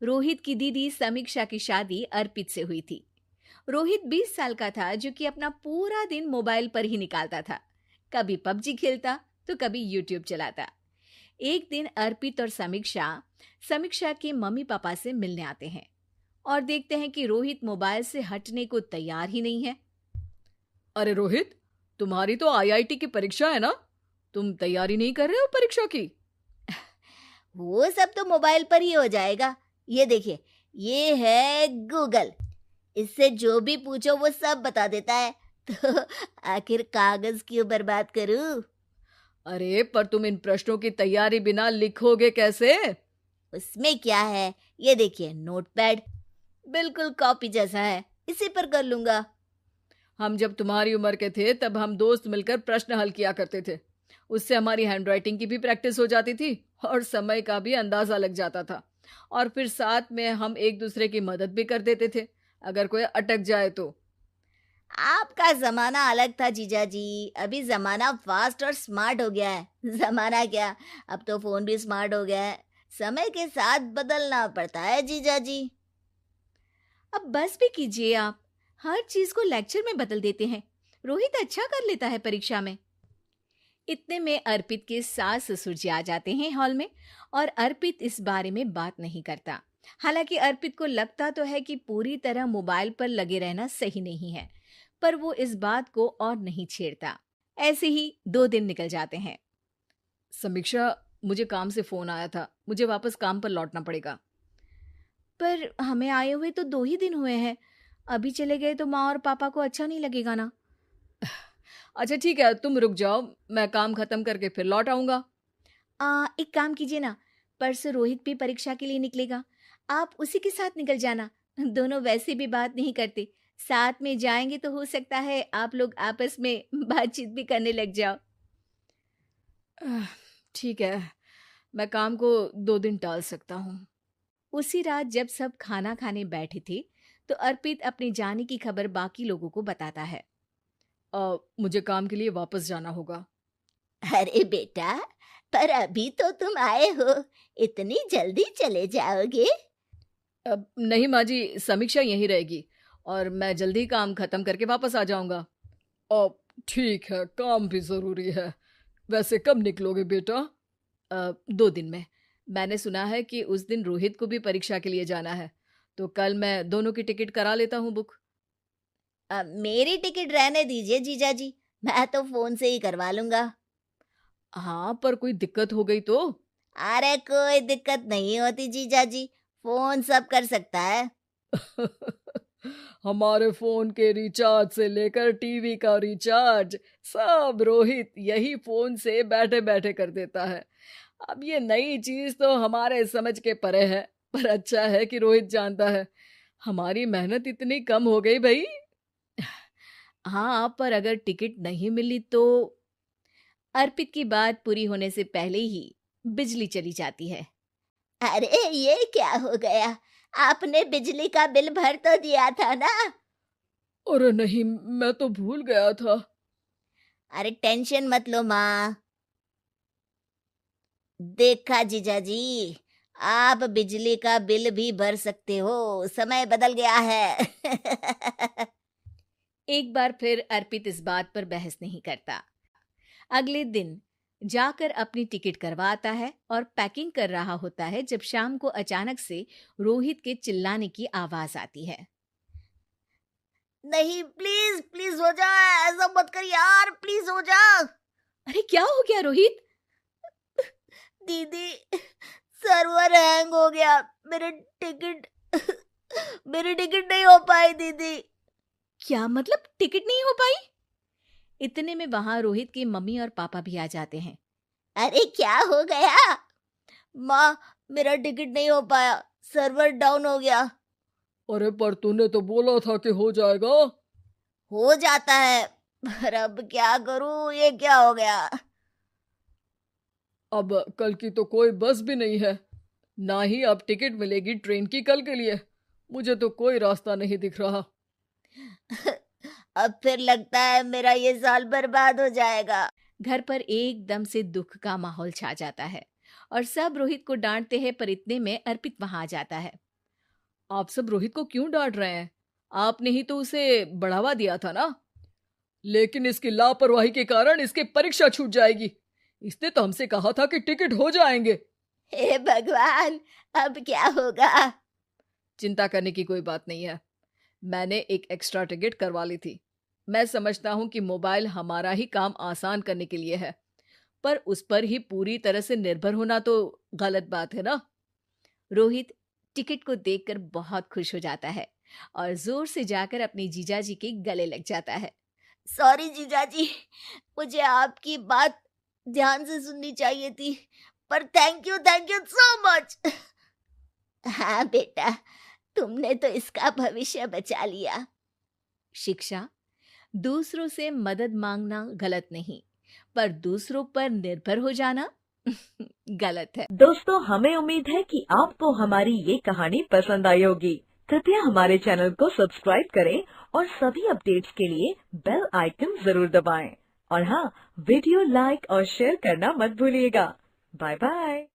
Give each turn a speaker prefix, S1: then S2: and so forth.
S1: रोहित की दीदी समीक्षा की शादी अर्पित से हुई थी। रोहित 20 साल का था, जो कि अपना पूरा दिन मोबाइल पर ही निकालता था। कभी पबजी खेलता तो कभी यूट्यूब चलाता। एक दिन अर्पित और समीक्षा समीक्षा के मम्मी पापा से मिलने आते हैं और देखते हैं कि रोहित मोबाइल से हटने को तैयार ही नहीं है।
S2: अरे रोहित, तुम्हारी तो आईआईटी की परीक्षा है ना? तुम तैयारी नहीं कर रहे हो परीक्षा की?
S3: वो सब तो मोबाइल पर ही हो जाएगा। ये देखिए, ये है गूगल। इससे जो भी पूछो वो सब बता देता है। तो आखिर कागज क्यों बर्बाद करूं?
S2: अरे पर तुम इन प्रश्नों की तैयारी बिना लिखोगे कैसे?
S3: उसमें क्या है, ये देखिए नोटपैड, बिल्कुल कॉपी जैसा है, इसी पर कर लूंगा।
S2: हम जब तुम्हारी उम्र के थे तब हम दोस्त मिलकर प्रश्न हल किया करते थे। उससे हमारी हैंडराइटिंग की भी प्रैक्टिस हो जाती थी और समय का भी अंदाजा लग जाता था। और फिर साथ में हम एक दूसरे की मदद भी कर देते थे अगर कोई अटक जाए तो।
S3: आपका जमाना अलग था जीजा जी। अभी जमाना फास्ट और स्मार्ट हो गया है। जमाना क्या, अब तो फोन भी स्मार्ट हो गया है। समय के साथ बदलना पड़ता है जीजा जी।
S1: अब बस भी कीजिए आप, हर चीज को लेक्चर में बदल देते हैं। रोहित अच्छा कर लेता है परीक्षा में। इतने में अर्पित के सास ससुर जी आ जाते हैं हॉल में, और अर्पित इस बारे में बात नहीं करता। हालांकि अर्पित को लगता तो है कि पूरी तरह मोबाइल पर लगे रहना सही नहीं है, पर वो इस बात को और नहीं छेड़ता। ऐसे ही 2 दिन निकल जाते हैं।
S2: समीक्षा, मुझे काम से फोन आया था, मुझे वापस काम पर लौटना पड़ेगा।
S1: पर हमें आए हुए तो 2 ही दिन हुए हैं। अभी चले गए तो माँ और पापा को अच्छा नहीं लगेगा ना।
S2: अच्छा ठीक है, तुम रुक जाओ, मैं काम खत्म करके फिर लौट आऊंगा।
S1: एक काम कीजिए ना, परसों रोहित भी परीक्षा के लिए निकलेगा, आप उसी के साथ निकल जाना। दोनों वैसे भी बात नहीं करते, साथ में जाएंगे तो हो सकता है आप लोग आपस में बातचीत भी करने लग जाओ।
S2: आह, ठीक है, मैं काम को 2 दिन टाल सकता हूँ।
S1: उसी रात जब सब खाना खाने बैठे थे, तो अर्पित अपने जाने की खबर बाकी लोगों को बताता है।
S2: मुझे काम के लिए वापस जाना होगा।
S3: अरे बेटा, पर अभी तो तुम आए हो, इतनी जल्दी चले जाओगे?
S2: नहीं माँ जी, समीक्षा यहीं रहेगी और मैं जल्दी काम खत्म करके वापस आ जाऊंगा। अब ठीक है, काम भी जरूरी है। वैसे कब निकलोगे बेटा?
S1: 2 दिन में। मैंने सुना है कि उस दिन रोहित को भी परीक्षा के लिए जाना है, तो कल मैं दोनों की टिकट करा लेता हूँ बुक।
S3: मेरी टिकट रहने दीजिए जीजा जी, मैं तो फोन से ही करवा लूंगा।
S2: हाँ, पर कोई दिक्कत हो गई तो?
S3: अरे कोई दिक्कत नहीं होती जीजा जी, फोन सब कर सकता है।
S2: हमारे फोन के रिचार्ज से लेकर टीवी का रिचार्ज सब रोहित यही फोन से बैठे बैठे कर देता है। अब ये नई चीज तो हमारे समझ के परे है, पर अच्छा है कि रोहित जानता है। हमारी मेहनत इतनी कम हो गई भाई।
S1: हाँ, पर अगर टिकट नहीं मिली तो? अर्पित की बात पूरी होने से पहले ही बिजली चली जाती है।
S3: अरे ये क्या हो गया, आपने बिजली का बिल भर तो दिया था ना?
S2: अरे नहीं, मैं तो भूल गया था।
S3: अरे टेंशन मत लो माँ। देखा जीजा जी, आप बिजली का बिल भी भर सकते हो, समय बदल गया है।
S1: एक बार फिर अर्पित इस बात पर बहस नहीं करता। अगले दिन जाकर अपनी टिकट करवाता है और पैकिंग कर रहा होता है, जब शाम को अचानक से रोहित के चिल्लाने की आवाज आती है।
S3: नहीं, प्लीज प्लीज हो जा, ऐसा मत कर यार, प्लीज हो जा।
S1: अरे क्या हो गया रोहित?
S3: दीदी, सर्वर हैंग हो गया, मेरे टिकट मेरी टिकट नहीं हो पाई दीदी।
S1: क्या मतलब टिकट नहीं हो पाई? इतने में वहां रोहित के मम्मी और पापा भी आ जाते हैं।
S3: अरे क्या हो गया? माँ, मेरा टिकट नहीं हो पाया, सर्वर डाउन हो गया।
S2: अरे पर तूने तो बोला था कि हो जाएगा।
S3: हो जाता है, पर अब क्या करूं, ये क्या हो गया?
S2: अब कल की तो कोई बस भी नहीं है, ना ही अब टिकट मिलेगी ट्रेन की कल के लिए। मुझे तो कोई रास्ता नहीं दिख रहा।
S3: अब फिर लगता है मेरा ये साल बर्बाद हो जाएगा।
S1: घर पर एकदम से दुख का माहौल छा जाता है और सब रोहित को डांटते हैं, पर इतने में अर्पित वहां आ जाता है।
S2: आप सब रोहित को क्यों डांट रहे हैं? आपने ही तो उसे बढ़ावा दिया था ना। लेकिन इसकी लापरवाही के कारण इसकी परीक्षा छूट जाएगी। इसने तो हमसे कहा था कि टिकट हो जाएंगे।
S3: हे भगवान, अब क्या होगा?
S2: चिंता करने की कोई बात नहीं है। मैंने एक एक्स्ट्रा टिकट करवा ली थी। मैं समझता हूँ कि मोबाइल हमारा ही काम आसान करने के लिए है, पर उस पर ही पूरी तरह से निर्भर होना तो गलत बात है ना।
S1: रोहित टिकट को देखकर बहुत खुश हो जाता है और जोर से जाकर अपने जीजाजी के गले लग जाता है।
S3: सॉरी जीजाजी, मुझे आपकी बात ध्यान से सुननी चाहिए थी, पर थैंक यू सो मच। हाँ बेटा, तुमने तो इसका भविष्य बचा लिया।
S1: शिक्षा, दूसरों से मदद मांगना गलत नहीं, पर दूसरों पर निर्भर हो जाना गलत है।
S4: दोस्तों, हमें उम्मीद है कि आपको हमारी ये कहानी पसंद आई होगी। कृपया हमारे चैनल को सब्सक्राइब करें और सभी अपडेट्स के लिए बेल आइकन जरूर दबाएं। और हाँ, वीडियो लाइक और शेयर करना मत भूलिएगा। Bye bye.